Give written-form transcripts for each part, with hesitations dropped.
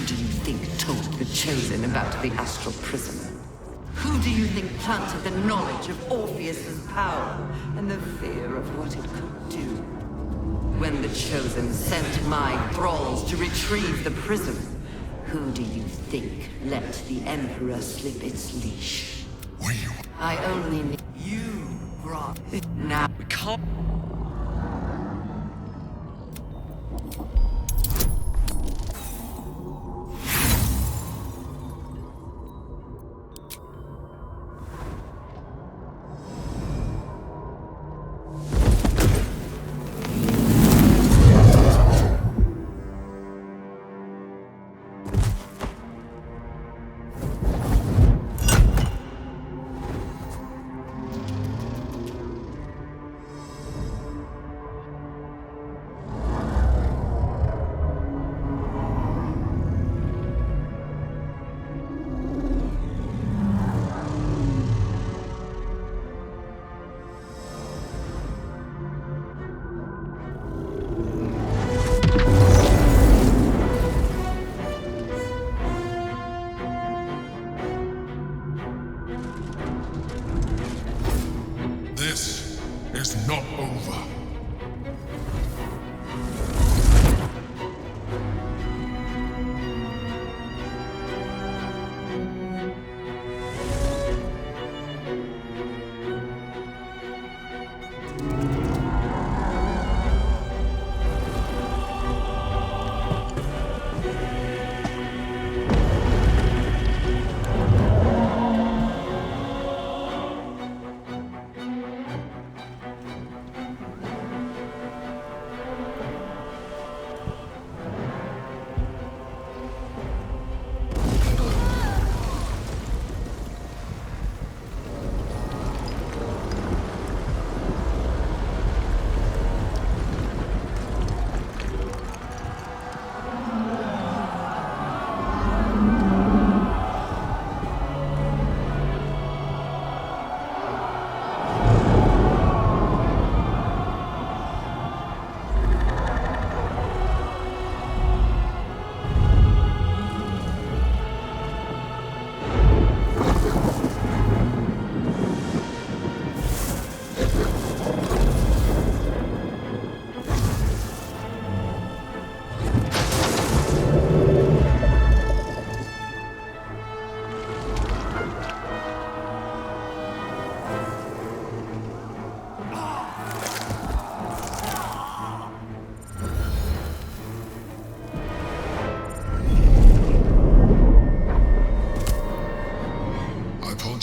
do you think told the Chosen about the astral prism? Who do you think planted the knowledge of Orpheus's power and the fear of what it could do? When the Chosen sent my thralls to retrieve the prism, who do you think let the Emperor slip its leash? I only need... You brought it now. We can't... This is not over.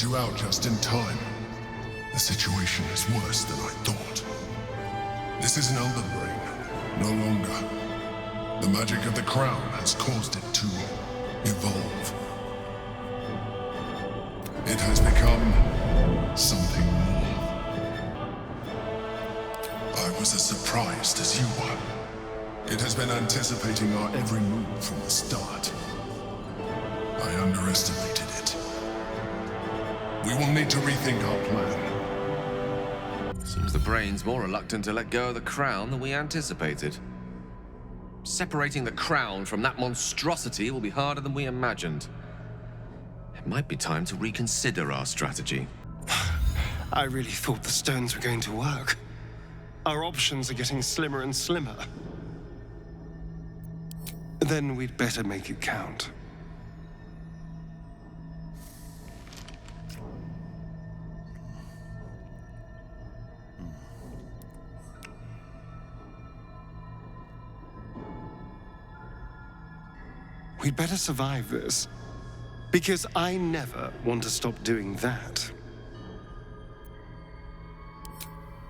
You out just in time. The situation is worse than I thought. This is an Elden Brain, no longer. The magic of the crown has caused it to evolve. It has become something more. I was as surprised as you were. It has been anticipating our every move from the start. I underestimated it. We will need to rethink our plan. Seems the Brain's more reluctant to let go of the crown than we anticipated. Separating the crown from that monstrosity will be harder than we imagined. It might be time to reconsider our strategy. I really thought the stones were going to work. Our options are getting slimmer and slimmer. Then we'd better make it count. We'd better survive this, because I never want to stop doing that.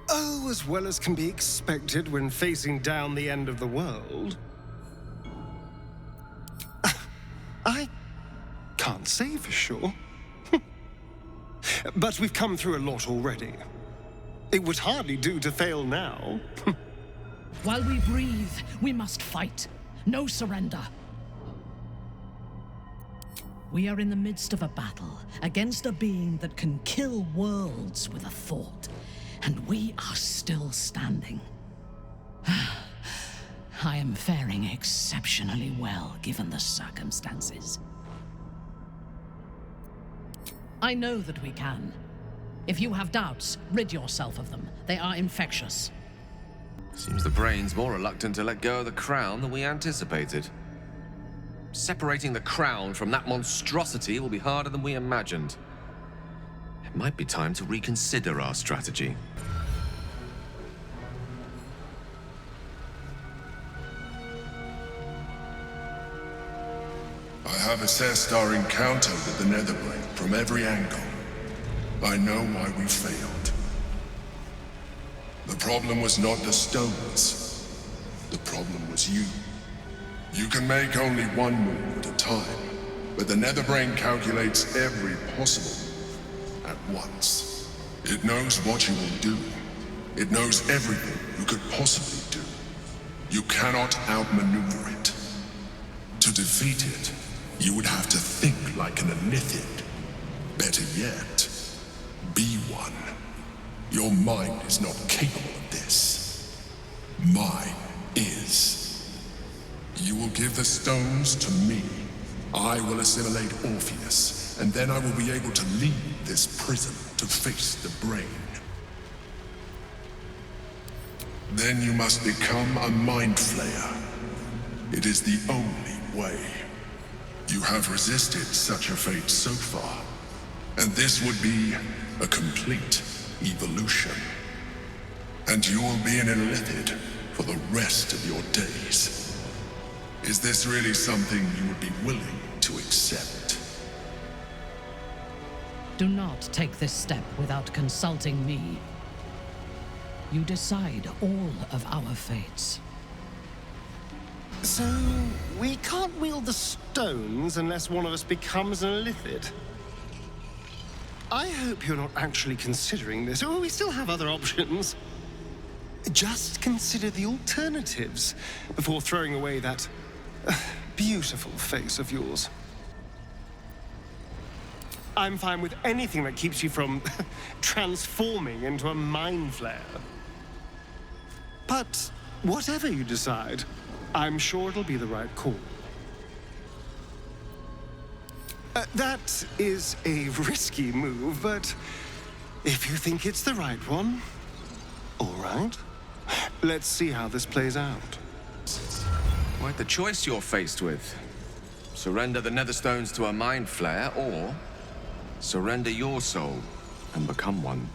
Oh, as well as can be expected when facing down the end of the world. I can't say for sure. But we've come through a lot already. It would hardly do to fail now. While we breathe, we must fight. No surrender. We are in the midst of a battle against a being that can kill worlds with a thought, and we are still standing. I am faring exceptionally well, given the circumstances. I know that we can. If you have doubts, rid yourself of them. They are infectious. Seems the brain's more reluctant to let go of the crown than we anticipated. Separating the crown from that monstrosity will be harder than we imagined. It might be time to reconsider our strategy. I have assessed our encounter with the Netherbrain from every angle. I know why we failed. The problem was not the stones. The problem was you. You can make only one move at a time, but the Netherbrain calculates every possible move at once. It knows what you will do. It knows everything you could possibly do. You cannot outmaneuver it. To defeat it, you would have to think like an Illithid. Better yet, be one. Your mind is not capable of this. Mine is. You will give the stones to me. I will assimilate Orpheus, and then I will be able to leave this prison to face the brain. Then you must become a Mind Flayer. It is the only way. You have resisted such a fate so far, and this would be a complete evolution. And you will be an Illithid for the rest of your days. Is this really something you would be willing to accept? Do not take this step without consulting me. You decide all of our fates. So, we can't wield the stones unless one of us becomes an Illithid. I hope you're not actually considering this, or we still have other options. Just consider the alternatives before throwing away that beautiful face of yours. I'm fine with anything that keeps you from transforming into a Mind Flayer. But whatever you decide, I'm sure it'll be the right call. That is a risky move, but if you think it's the right one, all right. Let's see how this plays out. Quite the choice you're faced with. Surrender the Netherstones to a Mind Flayer, or surrender your soul and become one.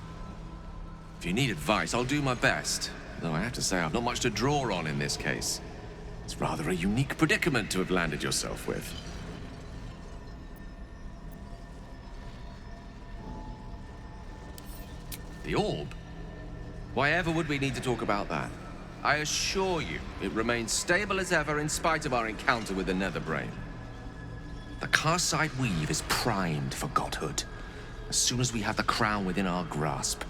If you need advice, I'll do my best. Though I have to say I've not much to draw on in this case. It's rather a unique predicament to have landed yourself with. The orb? Why ever would we need to talk about that? I assure you, it remains stable as ever in spite of our encounter with the Netherbrain. The Karsite weave is primed for godhood, as soon as we have the crown within our grasp.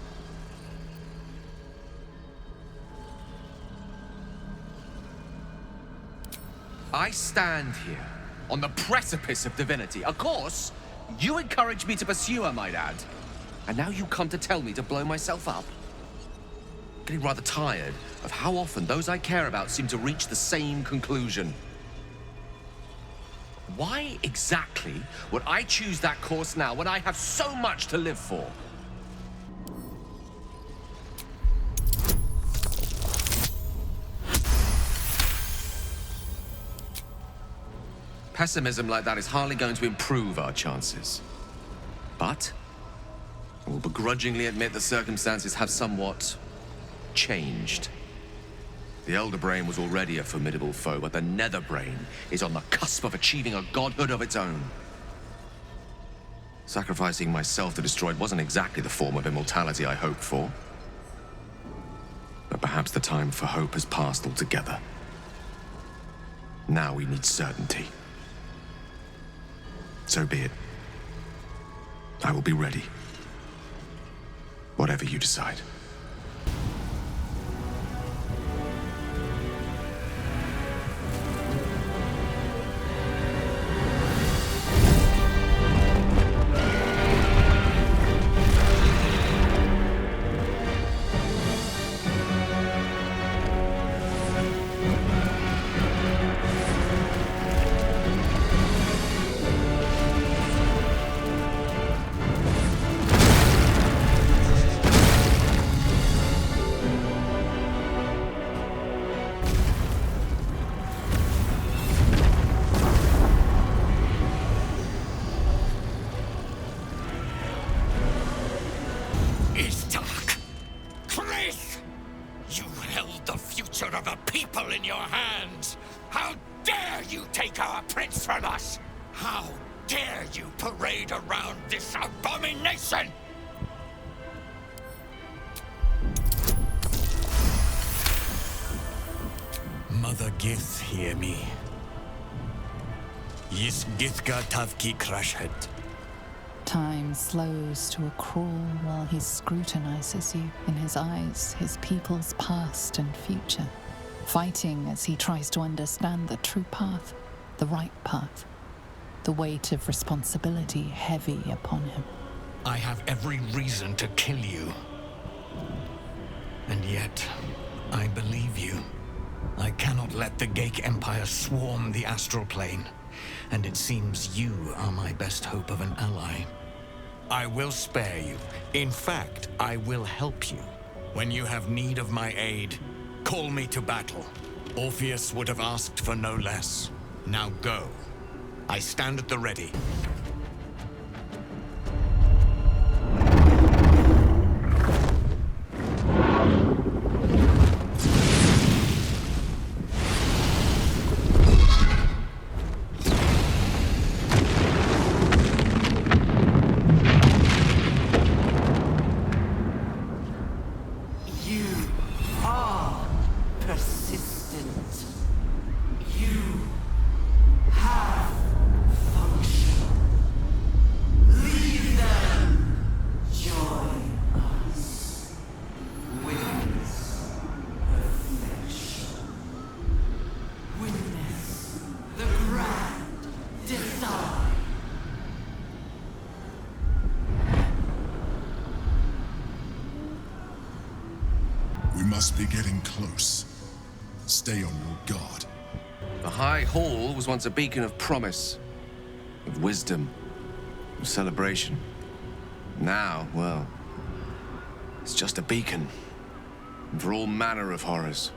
I stand here, on the precipice of divinity. Of course, you encouraged me to pursue, I might add. And now you come to tell me to blow myself up? Getting rather tired of how often those I care about seem to reach the same conclusion. Why exactly would I choose that course now when I have so much to live for? Pessimism like that is hardly going to improve our chances. But I will begrudgingly admit the circumstances have somewhat changed. The Elder Brain was already a formidable foe, but the Nether Brain is on the cusp of achieving a godhood of its own. Sacrificing myself to destroy it wasn't exactly the form of immortality I hoped for. But perhaps the time for hope has passed altogether. Now we need certainty. So be it. I will be ready. Whatever you decide. this abomination! Mother Gith, hear me. Yis Githga Tavki Crashhead. Time slows to a crawl while he scrutinizes you. In his eyes, his people's past and future. Fighting as he tries to understand the true path, the right path. The weight of responsibility heavy upon him. I have every reason to kill you. And yet, I believe you. I cannot let the Gake Empire swarm the astral plane. And it seems you are my best hope of an ally. I will spare you. In fact, I will help you. When you have need of my aid, call me to battle. Orpheus would have asked for no less. Now go. I stand at the ready. We must be getting close. Stay on your guard. The High Hall was once a beacon of promise, of wisdom, of celebration. Now, well, it's just a beacon for all manner of horrors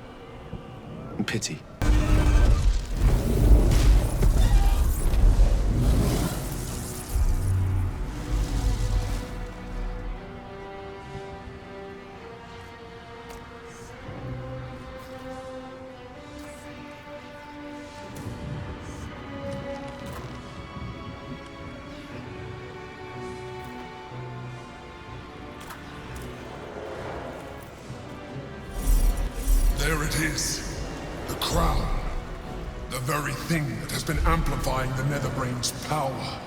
and pity. There it is. The crown. The very thing that has been amplifying the Netherbrain's power.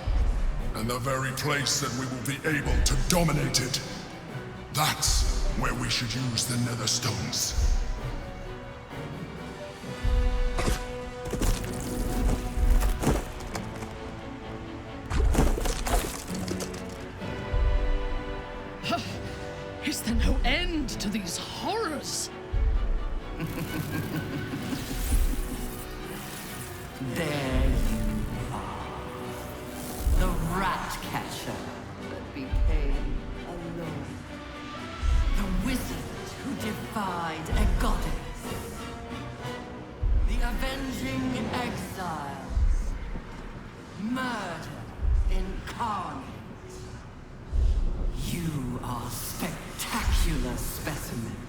And the very place that we will be able to dominate it. That's where we should use the Netherstones. Is there no end to these horrors? There you are. The rat catcher that became alone. The wizard who defied a goddess. The avenging exiles. Murder incarnate. You are spectacular specimens.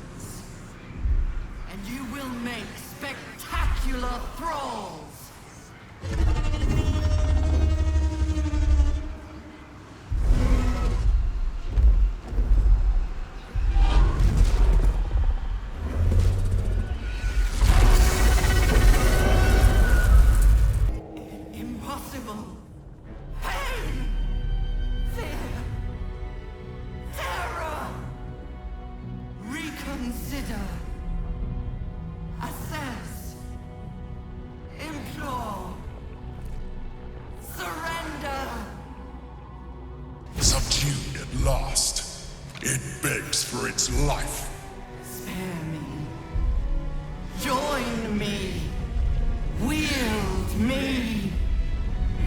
And you will make spectacular thralls! Impossible! Pain! Fear! Terror! Reconsider! Assess. Implore. Surrender. Subdued at last. It begs for its life. Spare me. Join me. Wield me.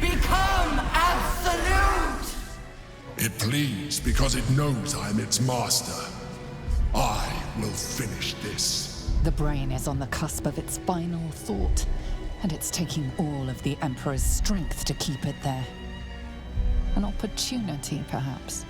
Become absolute. It pleads because it knows I am its master. I will finish this. The brain is on the cusp of its final thought, and it's taking all of the Emperor's strength to keep it there. An opportunity, perhaps.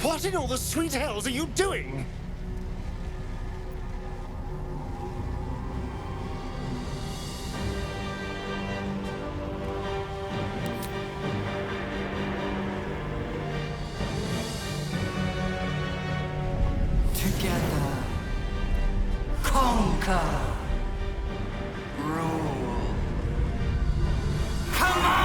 What in all the sweet hells are you doing? Together, conquer, rule. Command!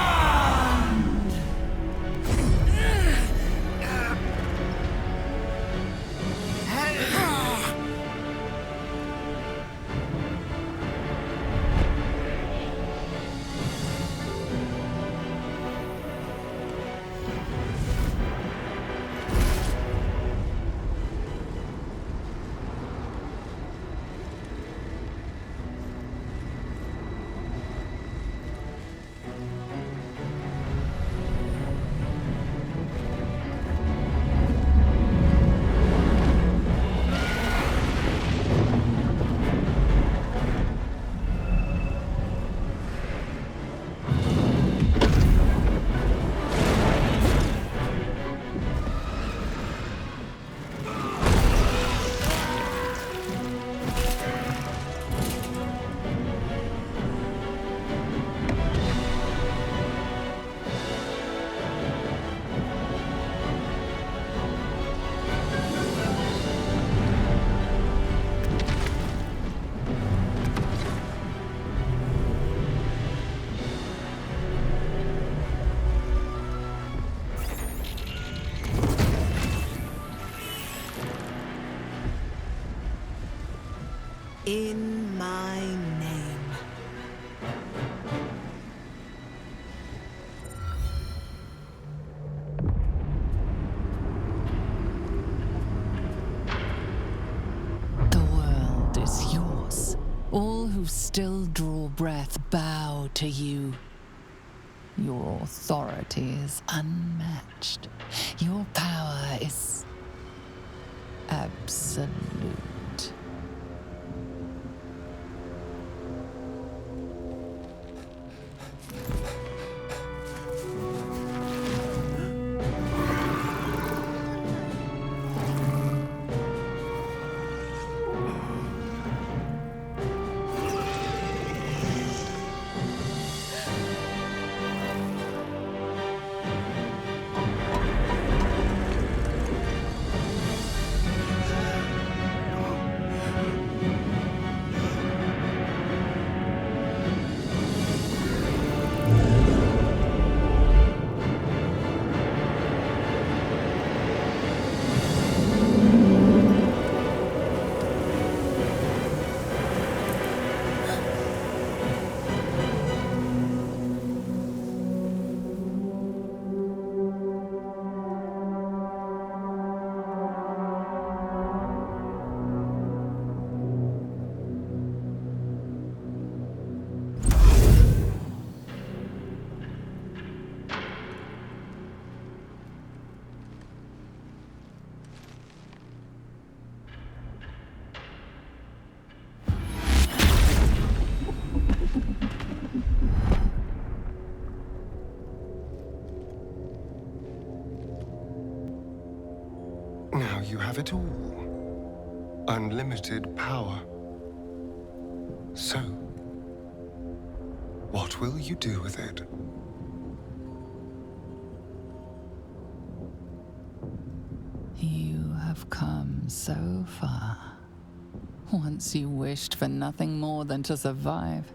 In my name. The world is yours. All who still draw breath bow to you. Your authority is unmatched. Your power is absolute. Now you have it all. Unlimited power. So, what will you do with it? You have come so far. Once you wished for nothing more than to survive.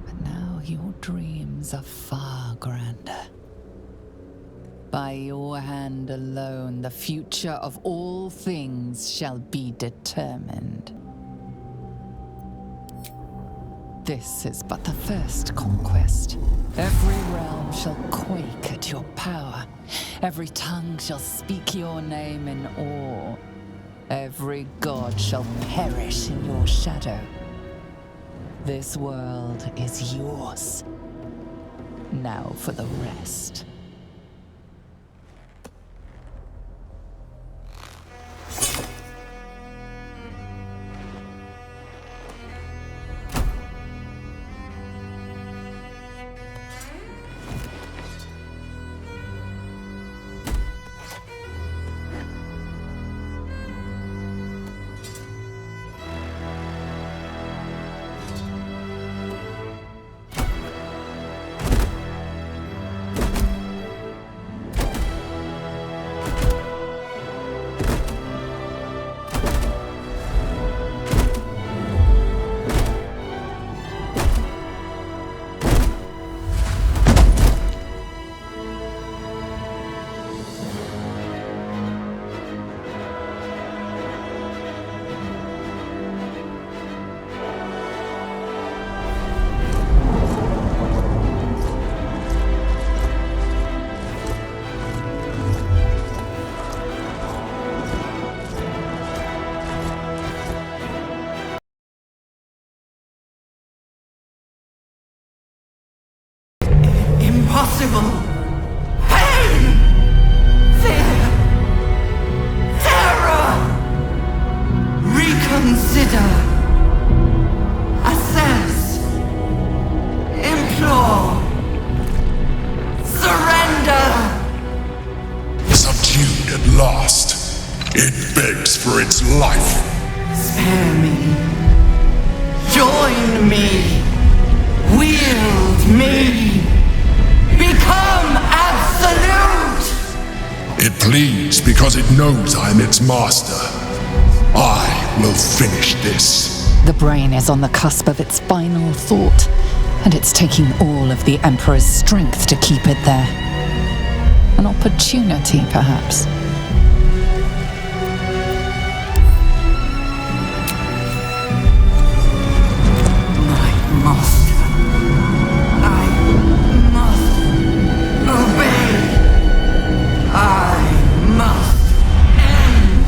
But now your dreams are far grander. By your hand alone, the future of all things shall be determined. This is but the first conquest. Every realm shall quake at your power. Every tongue shall speak your name in awe. Every god shall perish in your shadow. This world is yours. Now for the rest. impossible. Pain! Fear! Terror! Reconsider. Assess. Implore. Surrender! Subdued at last, it begs for its life. Spare me. Join me. Wield me. Become absolute! It pleads because it knows I am its master. I will finish this. The brain is on the cusp of its final thought, and it's taking all of the Emperor's strength to keep it there. An opportunity, perhaps. My master. I must obey. I must end.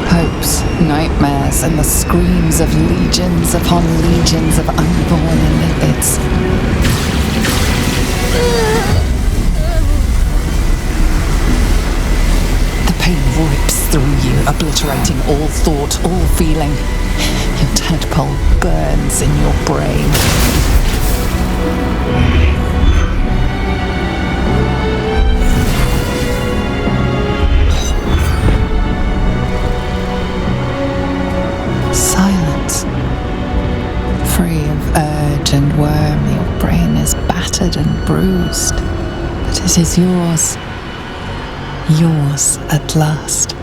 Hopes, nightmares, and the screams of legions upon legions of unborn lipids. The pain rips through you, obliterating all thought, all feeling. Your tadpole burns in your brain. Silence. Free of urge and worm, your brain is battered and bruised. But it is yours. Yours at last.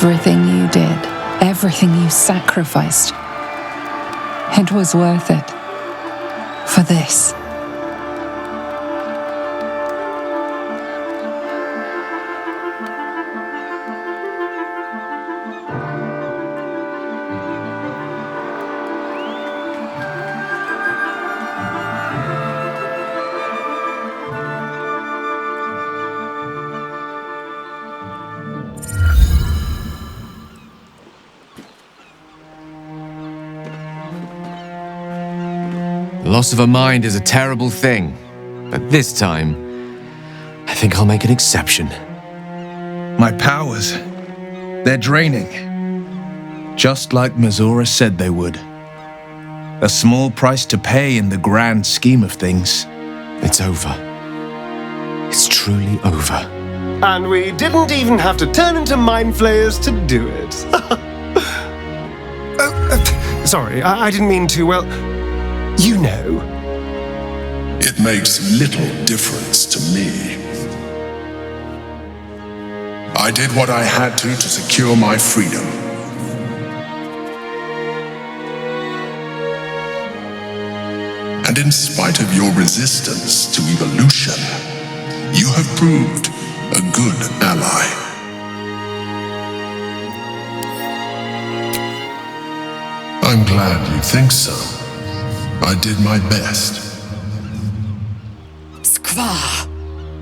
Everything you did, everything you sacrificed, it was worth it. For this. The loss of a mind is a terrible thing, but this time, I think I'll make an exception. My powers, they're draining. Just like Mazora said they would. A small price to pay in the grand scheme of things. It's over. It's truly over. And we didn't even have to turn into mind flayers to do it. Sorry, I didn't mean to, well, you know. It makes little difference to me. I did what I had to secure my freedom. And in spite of your resistance to evolution, you have proved a good ally. I'm glad you think so. I did my best. Skvar,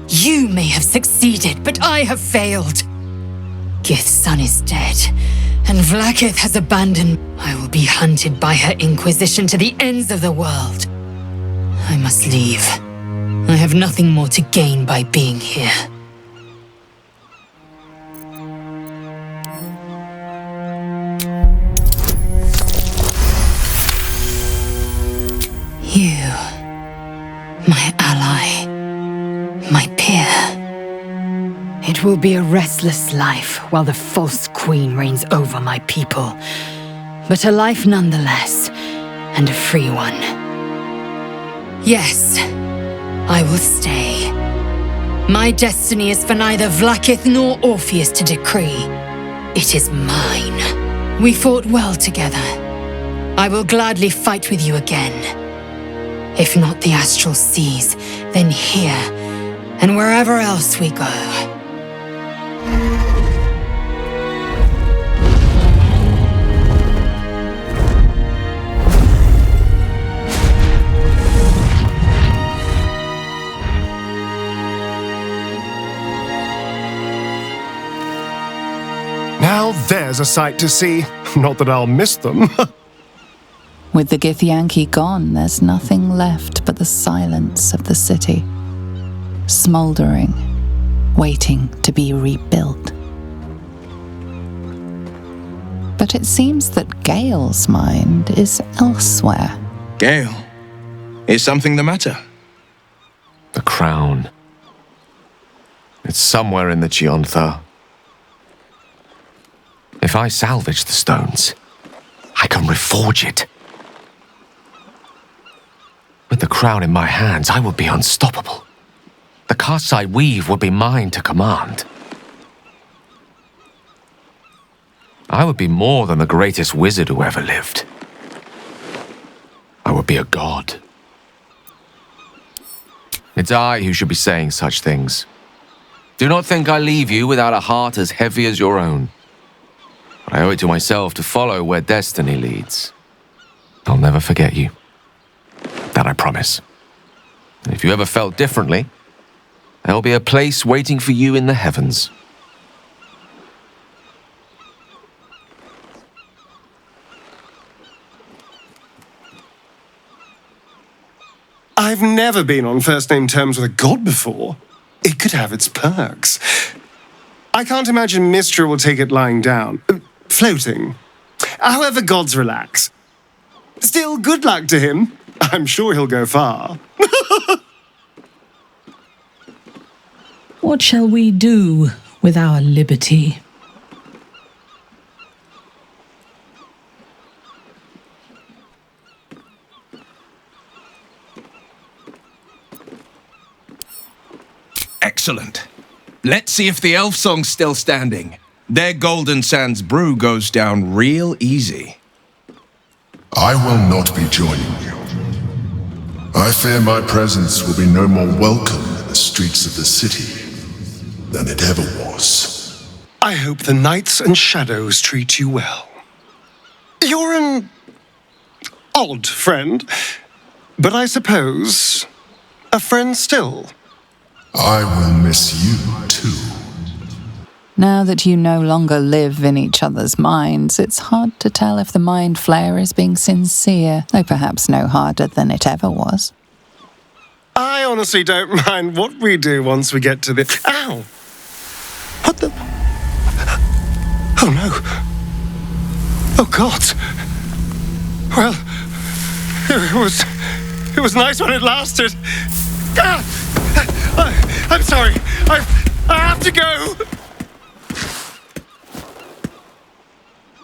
you may have succeeded, but I have failed. Gith's son is dead, and Vlaakith has abandoned. I will be hunted by her Inquisition to the ends of the world. I must leave. I have nothing more to gain by being here. You, my ally, my peer. It will be a restless life while the false queen reigns over my people, but a life nonetheless, and a free one. Yes, I will stay. My destiny is for neither Vlaakith nor Orpheus to decree. It is mine. We fought well together. I will gladly fight with you again. If not the astral seas, then here, and wherever else we go. Now there's a sight to see. Not that I'll miss them. With the Githyanki gone, there's nothing left but the silence of the city, smoldering, waiting to be rebuilt. But it seems that Gale's mind is elsewhere. Gale, is something the matter? The crown. It's somewhere in the Gionthar. If I salvage the stones, I can reforge it. With the crown in my hands, I would be unstoppable. The castes I weave would be mine to command. I would be more than the greatest wizard who ever lived. I would be a god. It's I who should be saying such things. Do not think I leave you without a heart as heavy as your own. But I owe it to myself to follow where destiny leads. I'll never forget you. That I promise. And if you ever felt differently, there will be a place waiting for you in the heavens. I've never been on first-name terms with a god before. It could have its perks. I can't imagine Mistra will take it lying down. Floating. However, gods relax. Still, good luck to him. I'm sure he'll go far. What shall we do with our liberty? Excellent. Let's see if the elf song's still standing. Their Golden Sands brew goes down real easy. I will not be joining you. I fear my presence will be no more welcome in the streets of the city than it ever was. I hope the nights and shadows treat you well. You're an odd friend, but I suppose a friend still. I will miss you too. Now that you no longer live in each other's minds, it's hard to tell if the mind flare is being sincere, though perhaps no harder than it ever was. I honestly don't mind what we do once we get to the... Ow! What the... Oh no. Oh God. Well, it was nice when it lasted. I'm sorry. I have to go.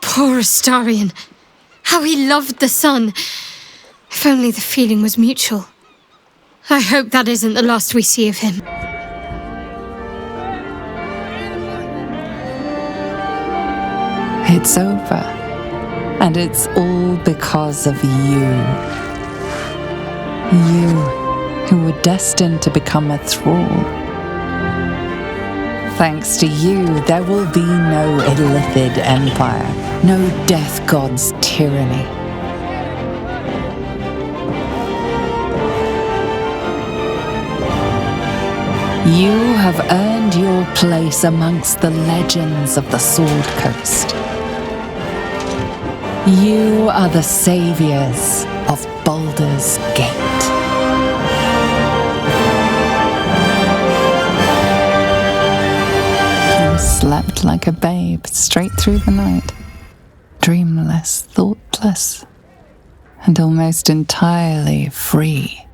Poor Astarion. How he loved the sun. If only the feeling was mutual. I hope that isn't the last we see of him. It's over. And it's all because of you. You, who were destined to become a thrall. Thanks to you, there will be no Illithid empire, no death god's tyranny. You have earned your place amongst the legends of the Sword Coast. You are the saviors of Baldur's Gate. You slept like a babe straight through the night, dreamless, thoughtless, and almost entirely free.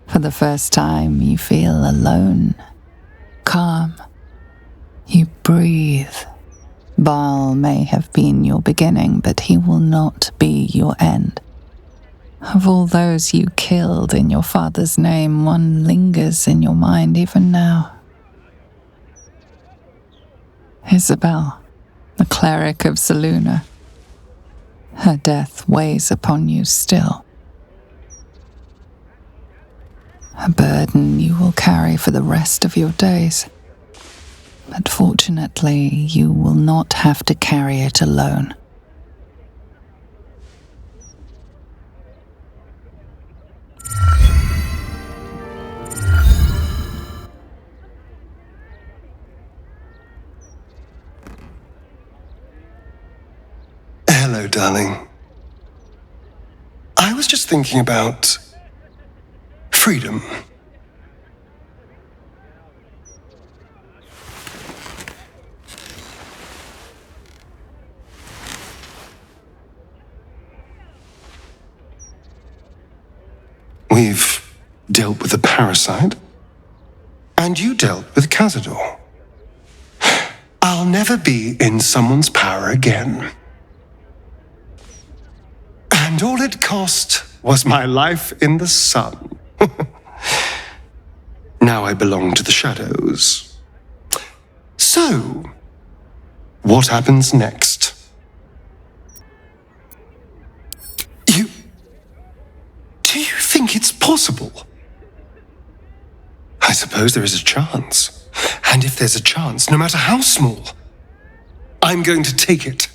For the first time, you feel alone, calm. You breathe. Baal may have been your beginning, but he will not be your end. Of all those you killed in your father's name, one lingers in your mind even now. Isabel, the cleric of Selûne. Her death weighs upon you still. A burden you will carry for the rest of your days. But fortunately, you will not have to carry it alone. Hello, darling. I was just thinking about freedom. We've dealt with the parasite, and you dealt with Cazador. I'll never be in someone's power again. And all it cost was my life in the sun. Now I belong to the shadows. So, what happens next? Do you think it's possible? I suppose there is a chance. And if there's a chance, no matter how small, I'm going to take it.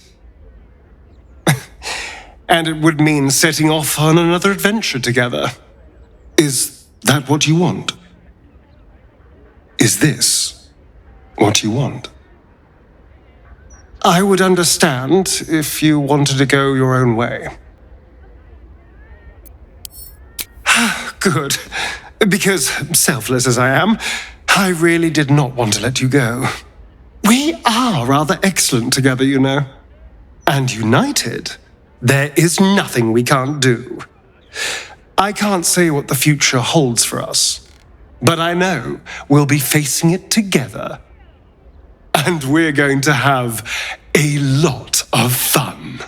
And it would mean setting off on another adventure together. Is that what you want? Is this what you want? I would understand if you wanted to go your own way. Good. Because, selfless as I am, I really did not want to let you go. We are rather excellent together, you know. And united, there is nothing we can't do. I can't say what the future holds for us, but I know we'll be facing it together. And we're going to have a lot of fun.